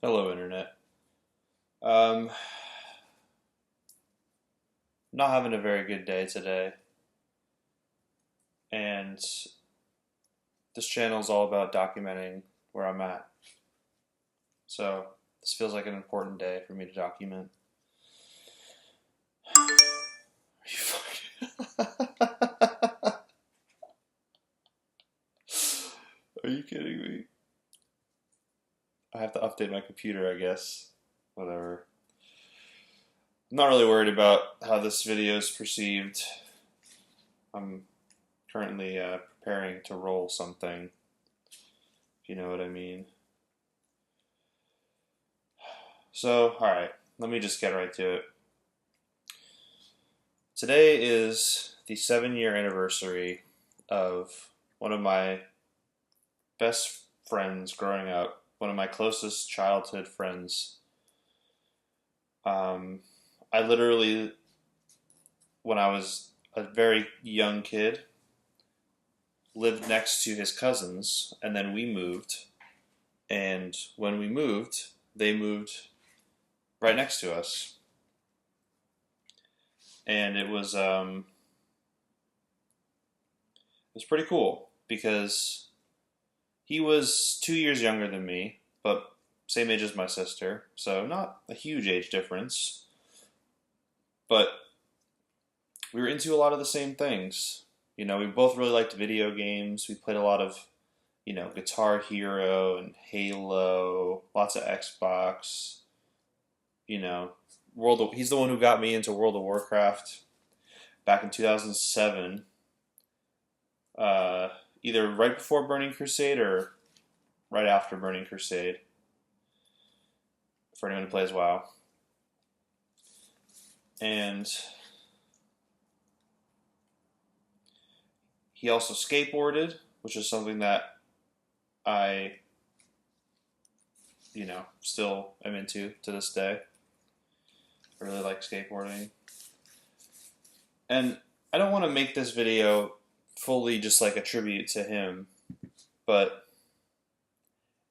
Hello, Internet. Um, not having a very good day today, and this channel is all about documenting where I'm at. So this feels like an important day for me to document. Are you fucking? Are you kidding me? I have to update my computer, I guess. Whatever. I'm not really worried about how this video is perceived. I'm currently preparing to roll something, if you know what I mean. So, alright, let me just get right to it. Today is the 7-year anniversary of one of my best friends growing up, one of my closest childhood friends. Um, I literally, when I was a very young kid, lived next to his cousins, and then we moved. And when we moved, they moved right next to us. And it was pretty cool because he was 2 years younger than me, but same age as my sister, so not a huge age difference. But we were into a lot of the same things. We both really liked video games. We played a lot of, Guitar Hero and Halo, lots of Xbox. You know, he's the one who got me into World of Warcraft back in 2007. Uh, Either right before Burning Crusade or right after Burning Crusade. For anyone who plays WoW. And he also skateboarded, which is something that I, still am into to this day. I really like skateboarding. And I don't want to make this video fully just like a tribute to him, but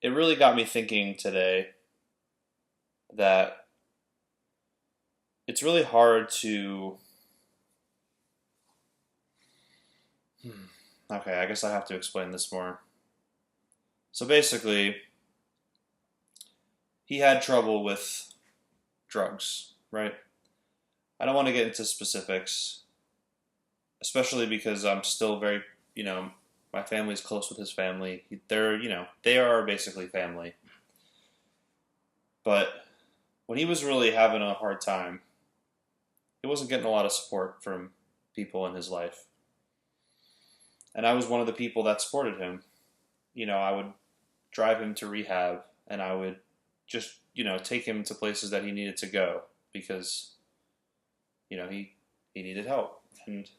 it really got me thinking today that it's really hard to. Okay, I guess I have to explain this more. So basically, he had trouble with drugs, right? I don't want to get into specifics, especially because I'm still very, my family's close with his family. They are basically family. But when he was really having a hard time, he wasn't getting a lot of support from people in his life. And I was one of the people that supported him. I would drive him to rehab and I would just, take him to places that he needed to go because, he needed help. And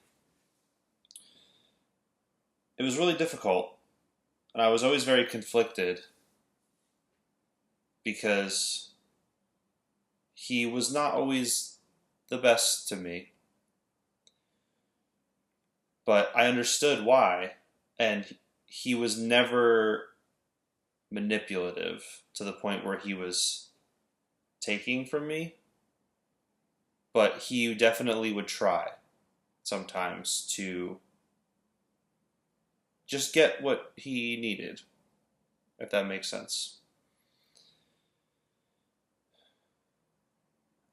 it was really difficult. And I was always very conflicted because he was not always the best to me. But I understood why. And he was never manipulative to the point where he was taking from me. But he definitely would try sometimes to just get what he needed, if that makes sense.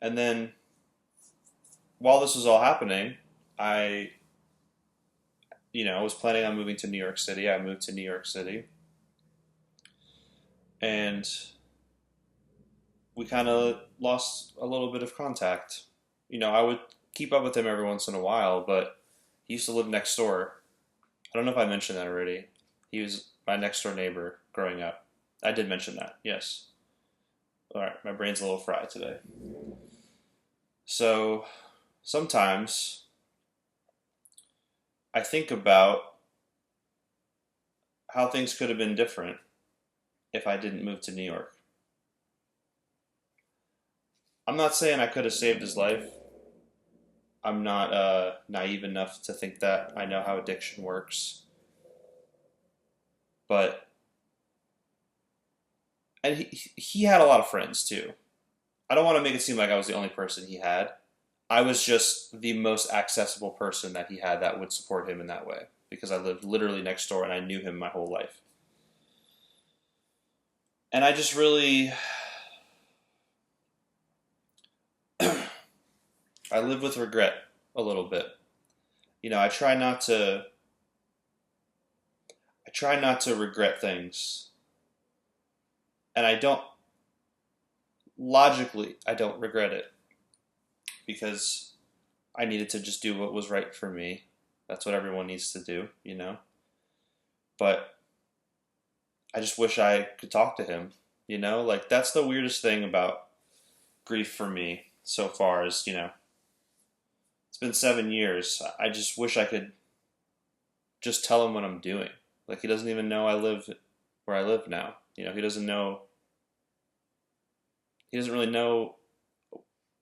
And then, while this was all happening, I, was planning on moving to New York City. I moved to New York City. And we kind of lost a little bit of contact. I would keep up with him every once in a while, but he used to live next door. I don't know if I mentioned that already. He was my next door neighbor growing up. I did mention that, yes. Alright, my brain's a little fried today. So, sometimes I think about how things could have been different if I didn't move to New York. I'm not saying I could have saved his life. I'm not naive enough to think that I know how addiction works. But and he had a lot of friends too. I don't want to make it seem like I was the only person he had. I was just the most accessible person that he had that would support him in that way because I lived literally next door and I knew him my whole life. And I just really, I live with regret a little bit. You know, I try not to regret things. And I don't regret it because I needed to just do what was right for me. That's what everyone needs to do, you know? But I just wish I could talk to him, you know? Like, that's the weirdest thing about grief for me so far is, you know, it's been 7 years. I just wish I could just tell him what I'm doing. Like, he doesn't even know I live where I live now. You know, he doesn't really know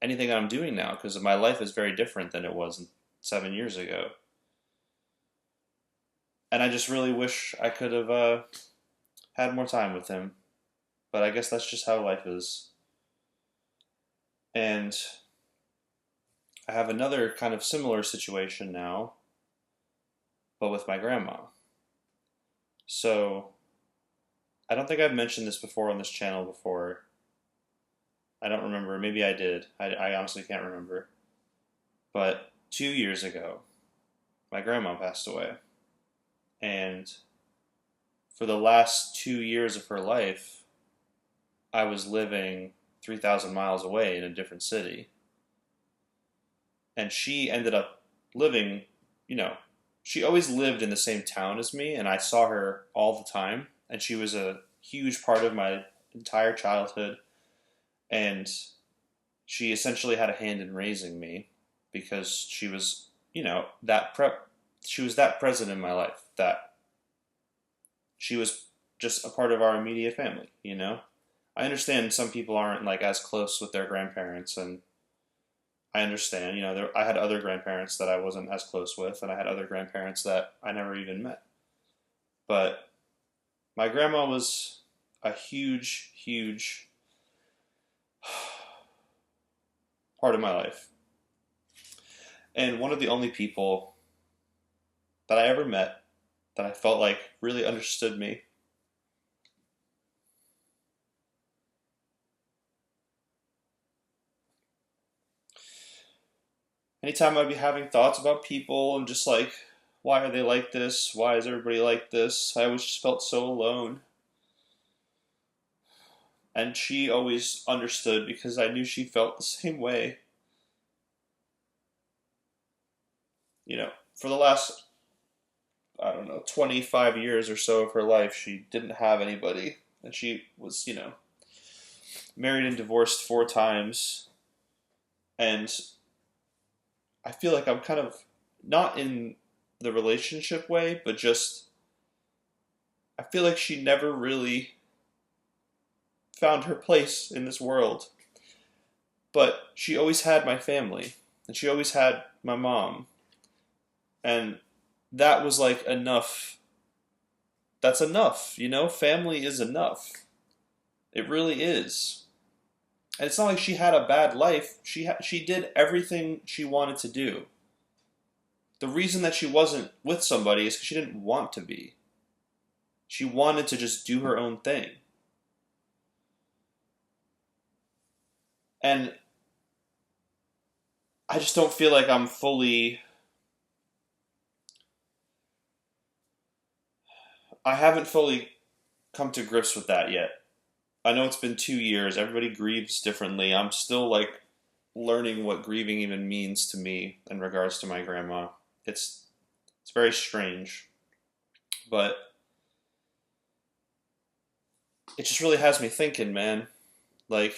anything that I'm doing now because my life is very different than it was 7 years ago. And I just really wish I could have had more time with him. But I guess that's just how life is. And I have another kind of similar situation now, but with my grandma. So I don't think I've mentioned this before on this channel before. I don't remember. Maybe I did. I honestly can't remember. But 2 years ago, my grandma passed away. And for the last 2 years of her life, I was living 3,000 miles away in a different city. And she ended up living, you know, she always lived in the same town as me, and I saw her all the time. And she was a huge part of my entire childhood. And she essentially had a hand in raising me because she was, you know, she was that present in my life that she was just a part of our immediate family, you know? I understand some people aren't like as close with their grandparents, and I understand, you know, I had other grandparents that I wasn't as close with, and I had other grandparents that I never even met. But my grandma was a huge, huge part of my life. And one of the only people that I ever met that I felt like really understood me. Anytime I'd be having thoughts about people and just like, why are they like this? Why is everybody like this? I always just felt so alone. And she always understood because I knew she felt the same way. You know, for the last, I don't know, 25 years or so of her life, she didn't have anybody. And she was, you know, married and divorced 4 times. And I feel like I'm kind of not in the relationship way, but just I feel like she never really found her place in this world. But she always had my family, and she always had my mom. And that was like enough. That's enough, you know? Family is enough. It really is. And it's not like she had a bad life. She did everything she wanted to do. The reason that she wasn't with somebody is because she didn't want to be. She wanted to just do her own thing. And I just don't feel like I haven't fully come to grips with that yet. I know it's been 2 years. Everybody grieves differently. I'm still like learning what grieving even means to me in regards to my grandma. It's very strange, but it just really has me thinking, man. Like,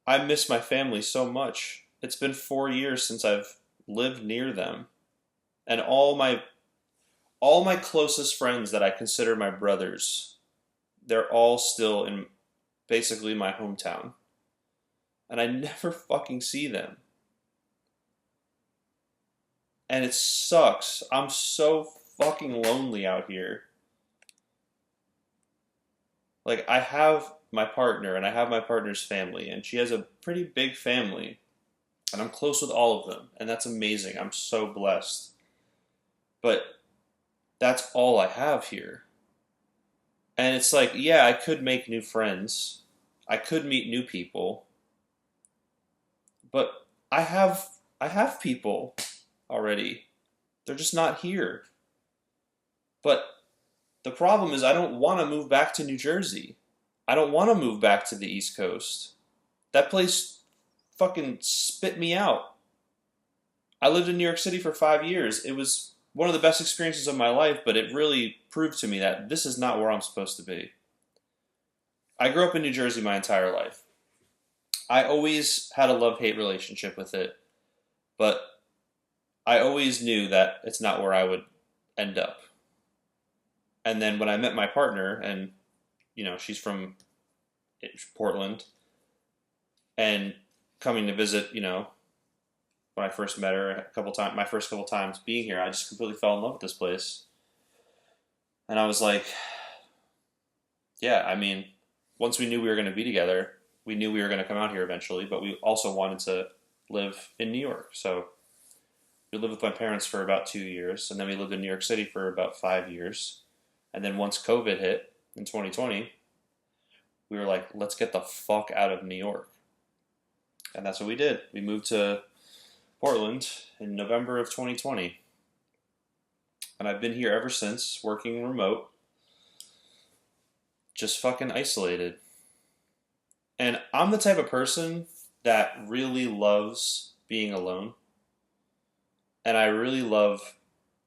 I miss my family so much. It's been 4 years since I've lived near them, and all my closest friends that I consider my brothers, they're all still in basically my hometown, and I never fucking see them. And it sucks. I'm so fucking lonely out here. Like, I have my partner and I have my partner's family, and she has a pretty big family, and I'm close with all of them, and that's amazing. I'm so blessed. But that's all I have here. And it's like, yeah, I could make new friends. I could meet new people, but I have people already. They're just not here. But the problem is I don't want to move back to New Jersey. I don't want to move back to the East Coast. That place fucking spit me out. I lived in New York City for 5 years. It was one of the best experiences of my life, but it really proved to me that this is not where I'm supposed to be. I grew up in New Jersey my entire life. I always had a love-hate relationship with it, but I always knew that it's not where I would end up. And then when I met my partner, and she's from Portland, and coming to visit, when I first met her a couple times, my first couple times being here, I just completely fell in love with this place. And I was like, yeah, I mean, once we knew we were going to be together, we knew we were going to come out here eventually, but we also wanted to live in New York. So we lived with my parents for about 2 years, and then we lived in New York City for about 5 years. And then once COVID hit in 2020, we were like, let's get the fuck out of New York. And that's what we did. We moved to Portland in November of 2020. And I've been here ever since, working remote, just fucking isolated. And I'm the type of person that really loves being alone. And I really love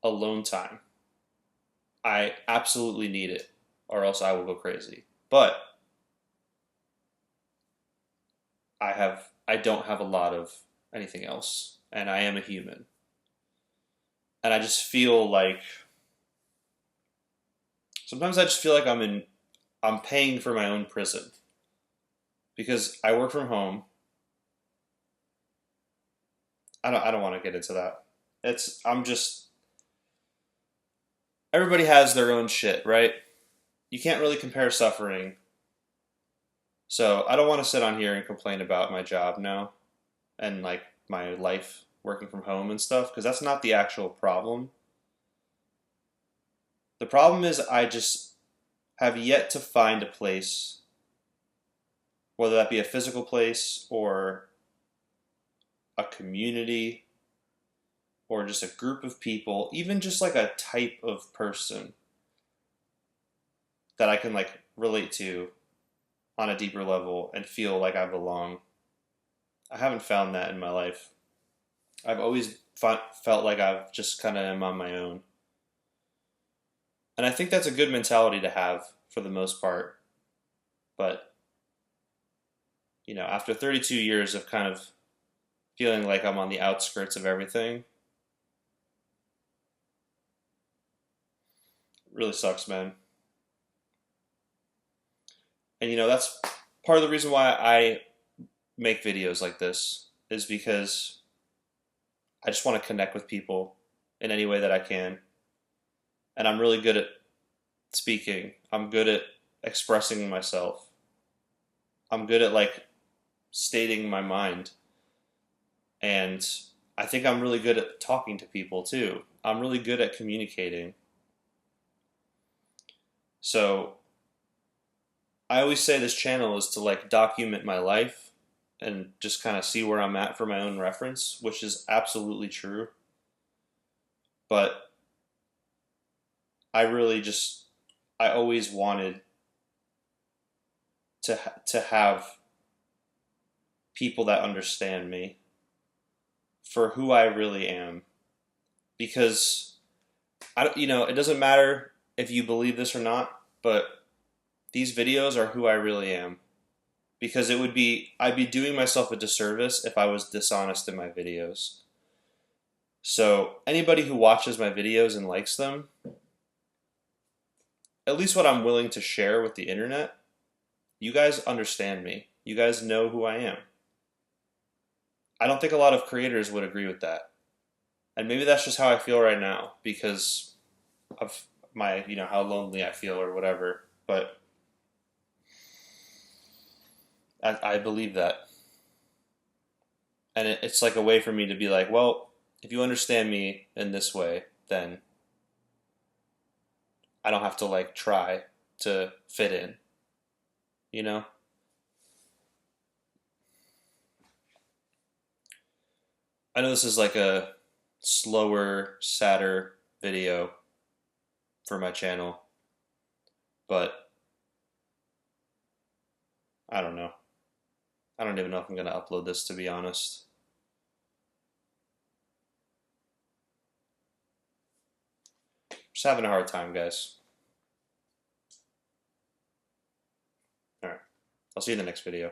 alone time. I absolutely need it, or else I will go crazy. But I don't have a lot of anything else, and I am a human. And I just feel like sometimes I just feel like I'm paying for my own prison because I work from home. I don't want to get into that. Everybody has their own shit, right? You can't really compare suffering. So I don't want to sit on here and complain about my job now and like my life working from home and stuff, because that's not the actual problem. The problem is I just have yet to find a place, whether that be a physical place or a community or just a group of people, even just like a type of person that I can like relate to on a deeper level and feel like I belong. I haven't found that in my life. I've always felt like I've just kind of am on my own. And I think that's a good mentality to have for the most part. But, after 32 years of kind of feeling like I'm on the outskirts of everything, it really sucks, man. And, that's part of the reason why I make videos like this, is because I just want to connect with people in any way that I can. And I'm really good at speaking. I'm good at expressing myself. I'm good at like stating my mind. And I think I'm really good at talking to people too. I'm really good at communicating. So I always say this channel is to like document my life and just kind of see where I'm at for my own reference, which is absolutely true. But I always wanted to have people that understand me for who I really am. Because it doesn't matter if you believe this or not, but these videos are who I really am. Because I'd be doing myself a disservice if I was dishonest in my videos. So anybody who watches my videos and likes them, at least what I'm willing to share with the internet, you guys understand me. You guys know who I am. I don't think a lot of creators would agree with that. And maybe that's just how I feel right now because of my, how lonely I feel or whatever. But I believe that. And it's like a way for me to be like, well, if you understand me in this way, then I don't have to like try to fit in, you know? I know this is like a slower, sadder video for my channel, but I don't know. I don't even know if I'm going to upload this, to be honest. Just having a hard time, guys. All right. I'll see you in the next video.